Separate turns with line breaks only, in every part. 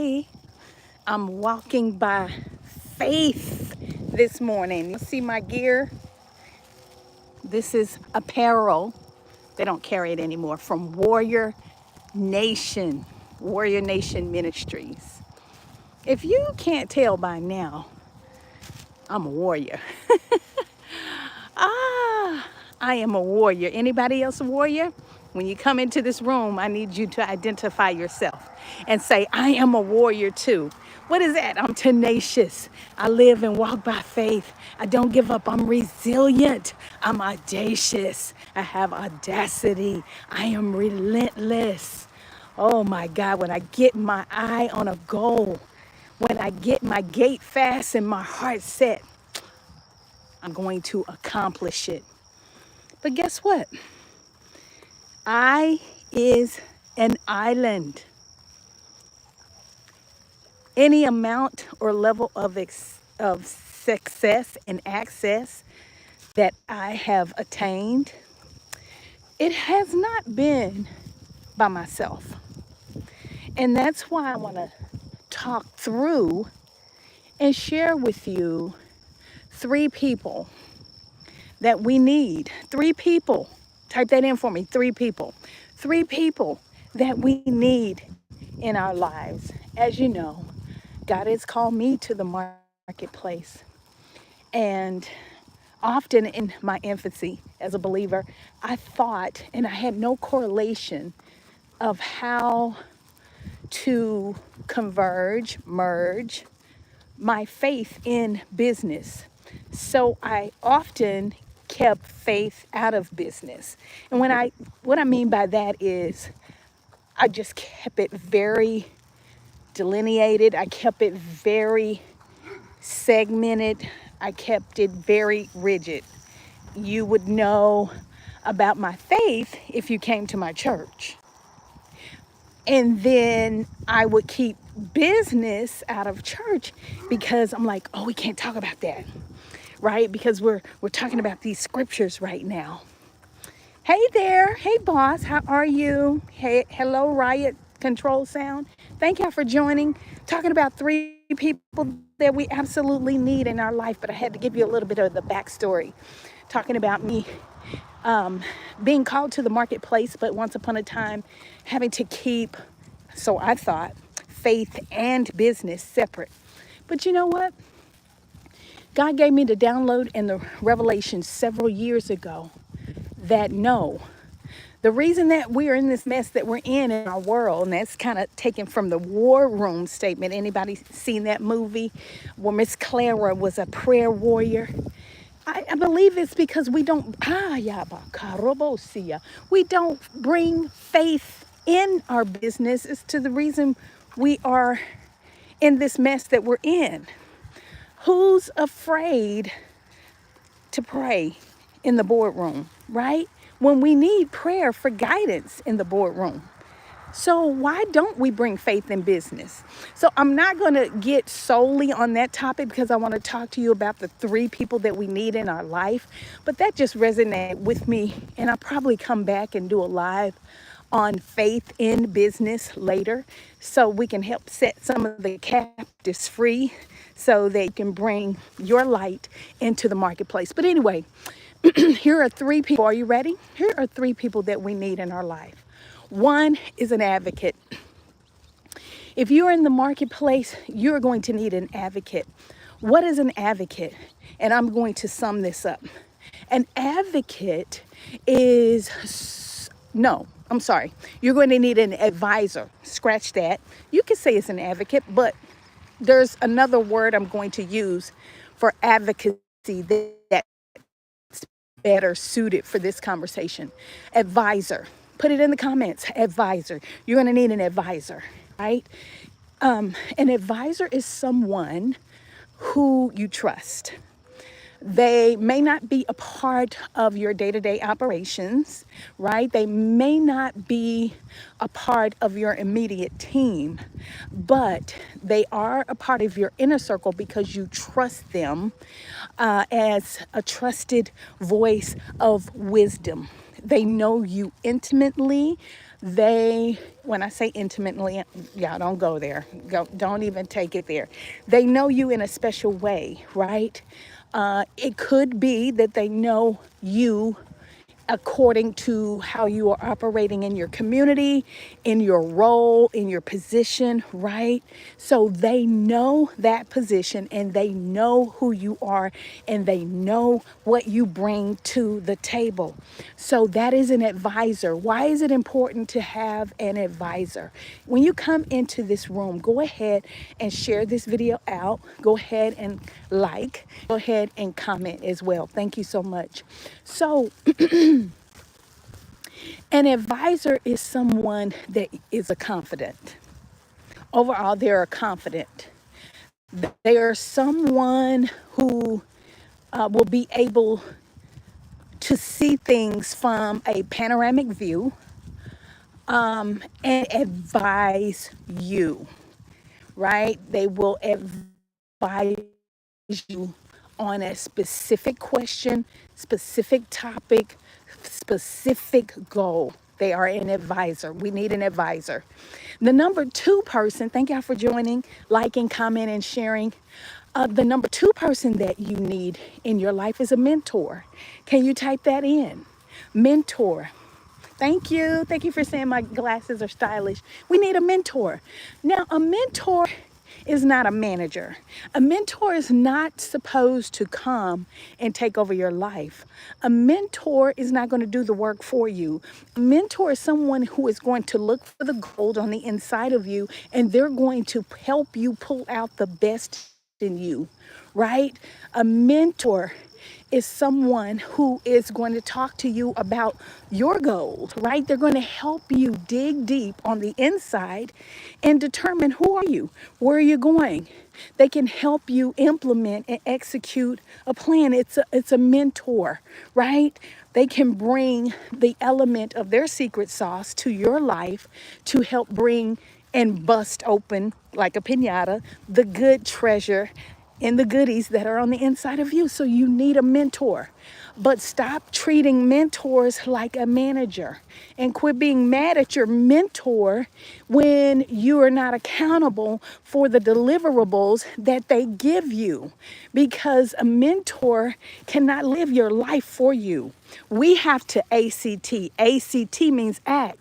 Hey, I'm walking by faith this morning. You see my gear? This is apparel. They don't carry it anymore, from Nation, Warrior Nation Ministries. If you can't tell by now, I'm a warrior. I am a warrior. Anybody else a warrior? When you come into this room, I need you to identify yourself and say, I am a warrior too. What is that? I'm tenacious. I live and walk by faith. I don't give up. I'm resilient. I'm audacious. I have audacity. I am relentless. Oh my God, when I get my eye on a goal, when I get my gate fast and my heart set, I'm going to accomplish it. But guess what? I is an island. Any amount or level of success and access that I have attained, it has not been by myself. And that's why I want to talk through and share with you 3 people that we need. 3 people. Type that in for me. 3 people. 3 people that we need in our lives. As you know, God has called me to the marketplace. And often in my infancy as a believer, I thought, and I had no correlation of how to merge my faith in business. So I often kept faith out of business. And what I mean by that is I just kept it very delineated. I kept it very segmented. I kept it very rigid. You would know about my faith if you came to my church. And then I would keep business out of church because I'm like, oh, we can't talk about that, right? Because we're talking about these scriptures right now. Hey there. Hey, boss. How are you? Hey, hello, Riot Control Sound. Thank y'all for joining. Talking about 3 people that we absolutely need in our life, but I had to give you a little bit of the backstory. Talking about me being called to the marketplace, but once upon a time having to keep, so I thought, faith and business separate. But you know what? God gave me the download and the revelation several years ago that no, the reason that we are in this mess that we're in our world, and that's kind of taken from the War Room statement. Anybody seen that movie where Miss Clara was a prayer warrior? I believe it's because we don't, we don't bring faith in our business. It's to the reason we are in this mess that we're in. Who's afraid to pray in the boardroom, right? When we need prayer for guidance in the boardroom. So why don't we bring faith in business? So I'm not going to get solely on that topic because I want to talk to you about the 3 people that we need in our life. But that just resonated with me. And I'll probably come back and do a live on faith in business later so we can help set some of the captives free so they can bring your light into the marketplace. But anyway, here are 3 people. Are you ready? Here are 3 people that we need in our life. 1 is an advocate. If you're in the marketplace, you're going to need an advocate. What is an advocate? And I'm going to sum this up. An advocate is, no, I'm sorry. You're going to need an advisor. Scratch that. You can say it's an advocate, but there's another word I'm going to use for advocacy that's better suited for this conversation. Advisor. Put it in the comments. Advisor. You're going to need an advisor, right? An advisor is someone who you trust. They may not be a part of your day-to-day operations, right? They may not be a part of your immediate team, but they are a part of your inner circle because you trust them as a trusted voice of wisdom. They know you intimately. They, when I say intimately, y'all don't go there. Don't even take it there. They know you in a special way, right? It could be that they know you according to how you are operating in your community, in your role, in your position, right? So they know that position and they know who you are and they know what you bring to the table. So that is an advisor. Why is it important to have an advisor? When you come into this room, go ahead and share this video out. Go ahead and go ahead and comment as well. Thank you so much. So, an advisor is someone that is a confident. Overall, they're a confident. They are someone who will be able to see things from a panoramic view and advise you, right? They will advise you on a specific question, specific topic, specific goal. They are an advisor. We need an advisor. The number two person, thank y'all for joining, liking, commenting, and sharing. The number two person that you need in your life is a mentor. Can you type that in? Mentor. Thank you. Thank you for saying my glasses are stylish. We need a mentor. Now, a mentor is not a manager. A mentor is not supposed to come and take over your life. A mentor is not going to do the work for you. A mentor is someone who is going to look for the gold on the inside of you, and they're going to help you pull out the best in you, right? A mentor is someone who is going to talk to you about your goals, right? They're going to help you dig deep on the inside and determine who are you? Where are you going? They can help you implement and execute a plan. It's a mentor, right? They can bring the element of their secret sauce to your life to help bring and bust open like a piñata the good treasure and the goodies that are on the inside of you. So you need a mentor. But stop treating mentors like a manager and quit being mad at your mentor when you are not accountable for the deliverables that they give you, because a mentor cannot live your life for you. We have to ACT. ACT means act.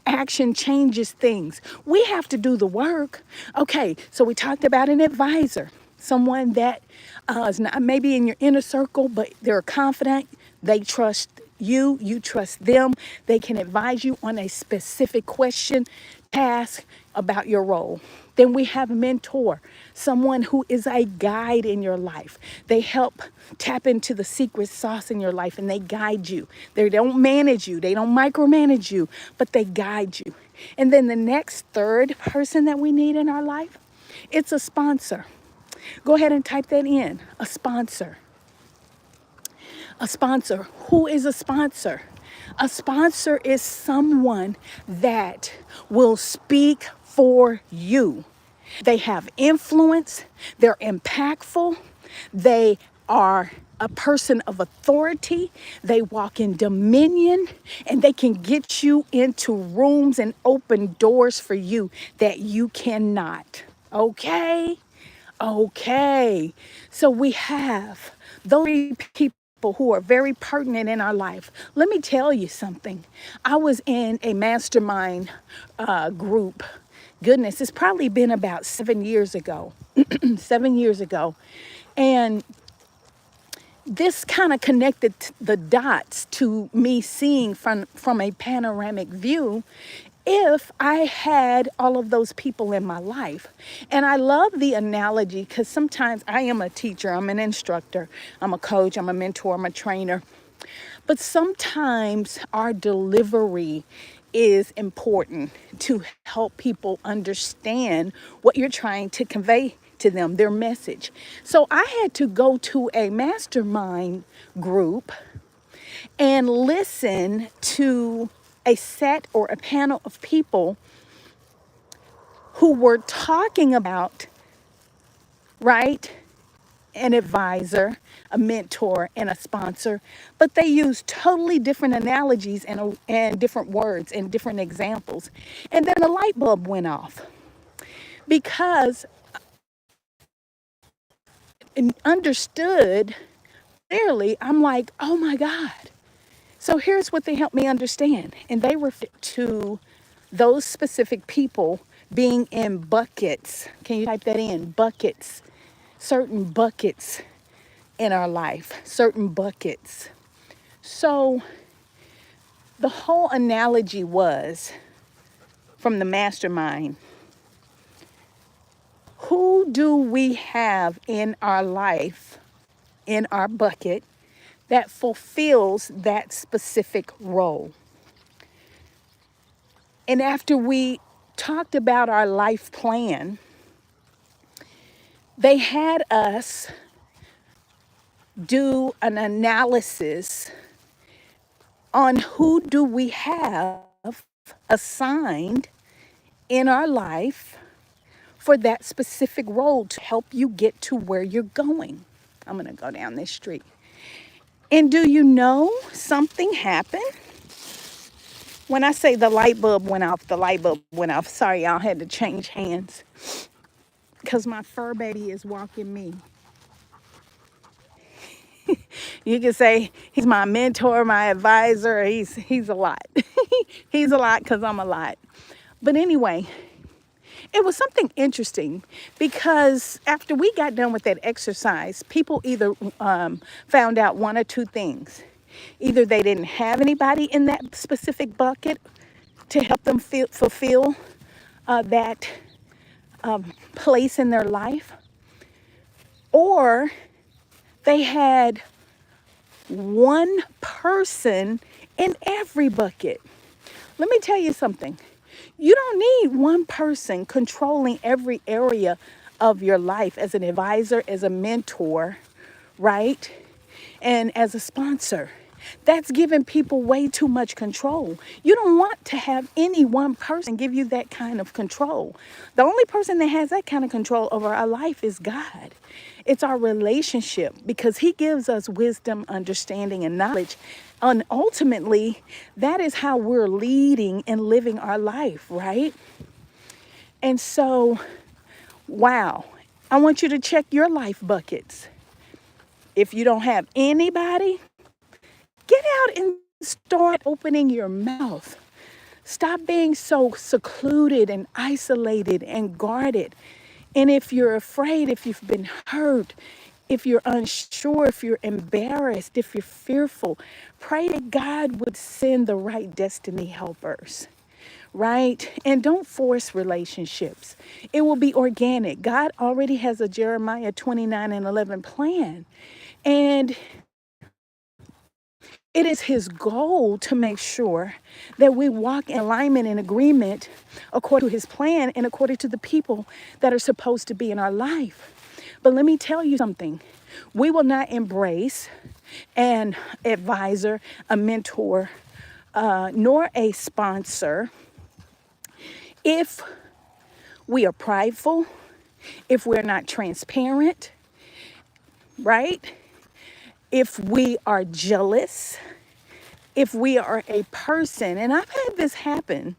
Action changes things. We have to do the work. Okay, so we talked about an advisor, someone that is not maybe in your inner circle, but they're confident. They trust you. You trust them. They can advise you on a specific question, task about your role. Then we have a mentor, someone who is a guide in your life. They help tap into the secret sauce in your life and they guide you. They don't manage you, they don't micromanage you, but they guide you. And then the next third person that we need in our life, it's a sponsor. Go ahead and type that in, a sponsor. A sponsor. Who is a sponsor? A sponsor is someone that will speak for you. They have influence, they're impactful, they are a person of authority, they walk in dominion, and they can get you into rooms and open doors for you that you cannot. Okay? Okay. So we have those three people who are very pertinent in our life. Let me tell you something. I was in a mastermind group. Goodness, it's probably been about 7 years ago. 7 years ago. And this kind of connected the dots to me seeing from a panoramic view if I had all of those people in my life. And I love the analogy because sometimes I am a teacher, I'm an instructor, I'm a coach, I'm a mentor, I'm a trainer. But sometimes our delivery is important to help people understand what you're trying to convey to them, their message. So I had to go to a mastermind group and listen to a set or a panel of people who were talking about, right, an advisor, a mentor, and a sponsor, but they use totally different analogies and different words and different examples. And then the light bulb went off because I understood clearly. I'm like, oh my God. So here's what they helped me understand. And they refer to those specific people being in buckets. Can you type that in? Buckets. Certain buckets in our life, certain buckets. So the whole analogy was from the mastermind, who do we have in our life, in our bucket, that fulfills that specific role? And after we talked about our life plan, they had us do an analysis on who do we have assigned in our life for that specific role to help you get to where you're going. I'm going to go down this street. And do you know something happened? When I say the light bulb went off, the light bulb went off. Sorry, y'all, had to change hands because my fur baby is walking me. You can say he's my mentor, my advisor. He's a lot. He's a lot because I'm a lot. But anyway, it was something interesting because after we got done with that exercise, people either found out one or two things. Either they didn't have anybody in that specific bucket to help them fulfill that place in their life, or they had one person in every bucket. Let me tell you something. You don't need one person controlling every area of your life as an advisor, as a mentor, right? And as a sponsor. That's giving people way too much control. You don't want to have any one person give you that kind of control. The only person that has that kind of control over our life is God. It's our relationship because He gives us wisdom, understanding, and knowledge. And ultimately, that is how we're leading and living our life, right? And so, wow, I want you to check your life buckets. If you don't have anybody, get out and start opening your mouth. Stop being so secluded and isolated and guarded. And if you're afraid, if you've been hurt, if you're unsure, if you're embarrassed, if you're fearful, pray that God would send the right destiny helpers, right? And don't force relationships. It will be organic. God already has a Jeremiah 29:11 plan. And it is His goal to make sure that we walk in alignment and agreement according to His plan and according to the people that are supposed to be in our life. But let me tell you something. We will not embrace an advisor, a mentor, nor a sponsor if we are prideful, if we're not transparent, right? If we are jealous, if we are a person, and I've had this happen.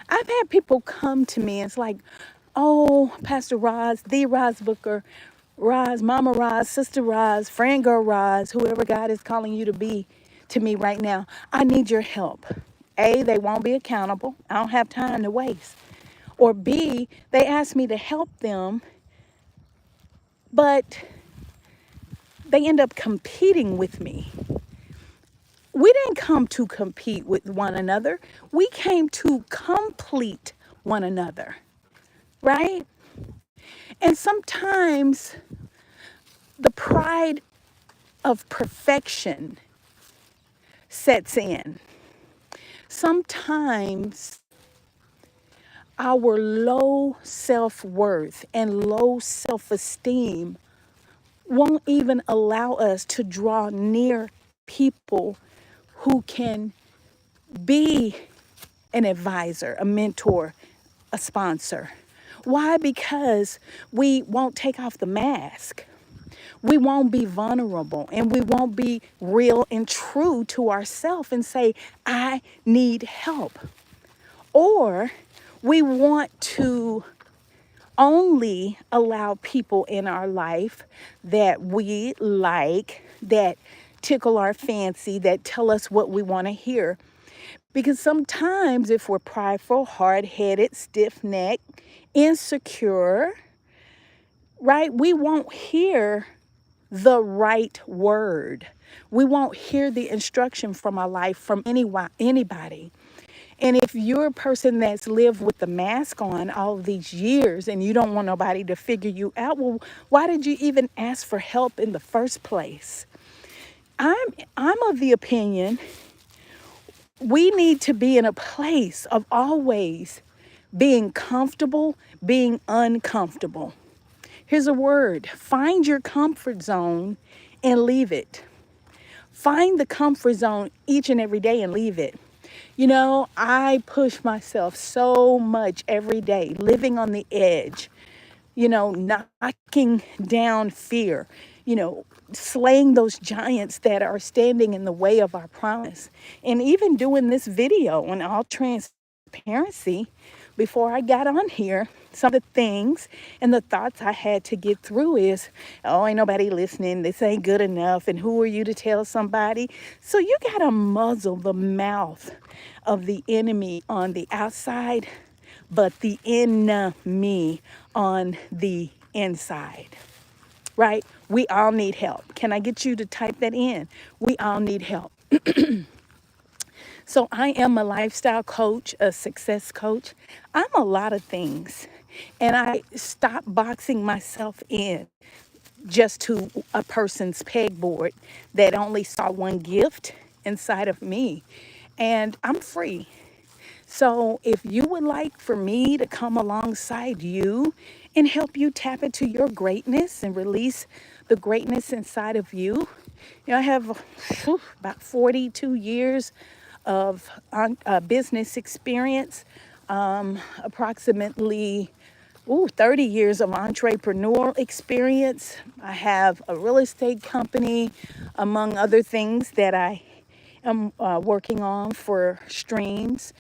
I've had people come to me and it's like, oh, Pastor Roz, the Roz Booker, Roz, Mama Roz, Sister Roz, Friend Girl Roz, whoever God is calling you to be to me right now, I need your help. A, they won't be accountable. I don't have time to waste. Or B, they ask me to help them, but they end up competing with me. We didn't come to compete with one another. We came to complete one another, right? And sometimes the pride of perfection sets in. Sometimes our low self-worth and low self-esteem won't even allow us to draw near people who can be an advisor, a mentor, a sponsor. Why? Because we won't take off the mask. We won't be vulnerable, and we won't be real and true to ourselves and say, I need help. Or we want to only allow people in our life that we like, that tickle our fancy, that tell us what we want to hear. Because sometimes if we're prideful, hard-headed, stiff-necked, insecure, right, we won't hear the right word. We won't hear the instruction from our life from anybody. And if you're a person that's lived with the mask on all of these years and you don't want nobody to figure you out, well, why did you even ask for help in the first place? I'm of the opinion we need to be in a place of always being comfortable, being uncomfortable. Here's a word: find your comfort zone and leave it. Find the comfort zone each and every day and leave it. You know, I push myself so much every day, living on the edge, knocking down fear, slaying those giants that are standing in the way of our promise. And even doing this video on all transparency, before I got on here, some of the things and the thoughts I had to get through is, oh, ain't nobody listening. This ain't good enough. And who are you to tell somebody? So you got to muzzle the mouth of the enemy on the outside, but the enemy on the inside, right? We all need help. Can I get you to type that in? We all need help. So I am a lifestyle coach, a success coach. I'm a lot of things. And I stopped boxing myself in just to a person's pegboard that only saw one gift inside of me. And I'm free. So if you would like for me to come alongside you and help you tap into your greatness and release the greatness inside of you, I have about 42 years of business experience, approximately 30 years of entrepreneurial experience. I have a real estate company, among other things that I am working on for streams.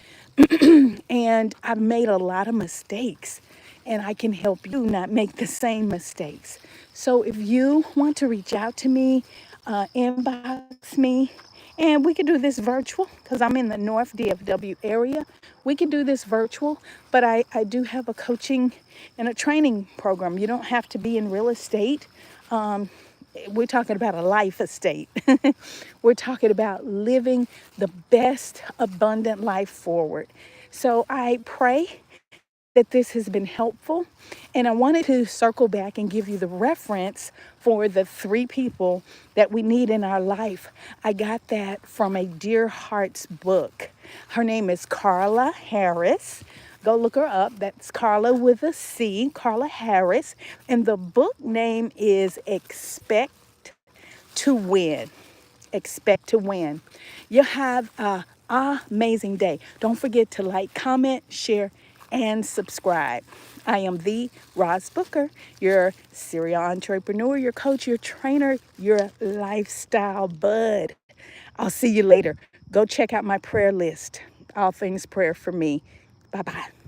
And I've made a lot of mistakes, and I can help you not make the same mistakes. So if you want to reach out to me, inbox me, and we can do this virtual because I'm in the North DFW area. We can do this virtual, but I do have a coaching and a training program. You don't have to be in real estate. We're talking about a life estate. We're talking about living the best abundant life forward. So I pray that this has been helpful. And I wanted to circle back and give you the reference for the 3 people that we need in our life. I got that from a Dear Hearts book. Her name is Carla Harris. Go look her up. That's Carla with a C, Carla Harris. And the book name is Expect to Win. Expect to win. You have an amazing day. Don't forget to like, comment, share, and subscribe. I am the Roz Booker, your serial entrepreneur, your coach, your trainer, your lifestyle bud. I'll see you later. Go check out my prayer list. All things prayer for me. Bye-bye.